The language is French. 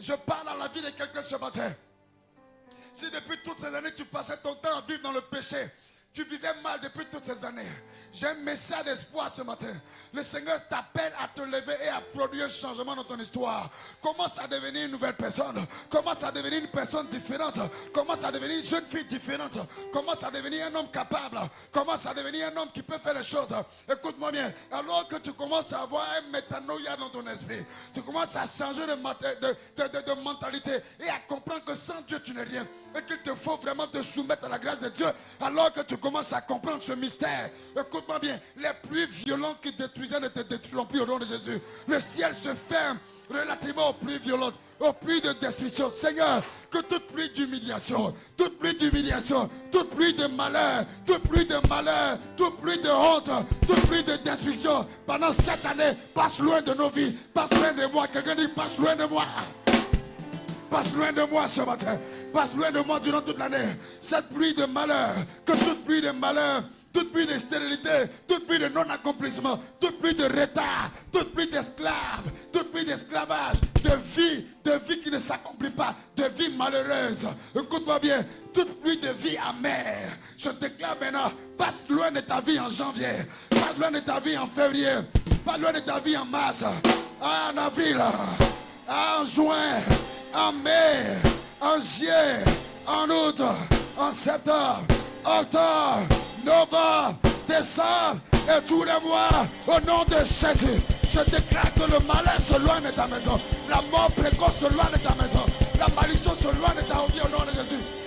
Je parle à la vie de quelqu'un ce matin. Si depuis toutes ces années tu passais ton temps à vivre dans le péché, tu vivais mal depuis toutes ces années, j'ai un message d'espoir ce matin. Le Seigneur t'appelle à te lever et à produire un changement dans ton histoire. Commence à devenir une nouvelle personne. Commence à devenir une personne différente. Commence à devenir une jeune fille différente. Commence à devenir un homme capable. Commence à devenir un homme qui peut faire les choses. Écoute-moi bien. Alors que tu commences à avoir un métanoïa dans ton esprit, tu commences à changer de mentalité et à comprendre que sans Dieu tu n'es rien. Et qu'il te faut vraiment te soumettre à la grâce de Dieu. Alors que tu commences à comprendre ce mystère. Écoute-moi bien. Les pluies violentes qui détruisaient ne te détruiront plus au nom de Jésus. Le ciel se ferme relativement aux pluies violentes, aux pluies de destruction. Seigneur, que toute pluie d'humiliation, toute pluie d'humiliation, toute pluie de malheur, toute pluie de malheur, toute pluie de honte, toute pluie de destruction, pendant cette année, passe loin de nos vies, passe loin de moi. Quelqu'un dit, passe loin de moi. Passe loin de moi ce matin. Passe loin de moi durant toute l'année. Cette pluie de malheur, que toute pluie de malheur, toute pluie de stérilité, toute pluie de non-accomplissement, toute pluie de retard, toute pluie d'esclaves, toute pluie d'esclavage, de vie qui ne s'accomplit pas, de vie malheureuse. Écoute-moi bien, toute pluie de vie amère. Je déclare maintenant, passe loin de ta vie en janvier, passe loin de ta vie en février, passe loin de ta vie en mars, en avril, en juin, en mai, en juillet, en août, en septembre, octobre, novembre, décembre et tous les mois, au nom de Jésus, je déclare que le malheur se loin de ta maison, la mort précoce se loin de ta maison, la malédiction se loin de ta vie au nom de Jésus.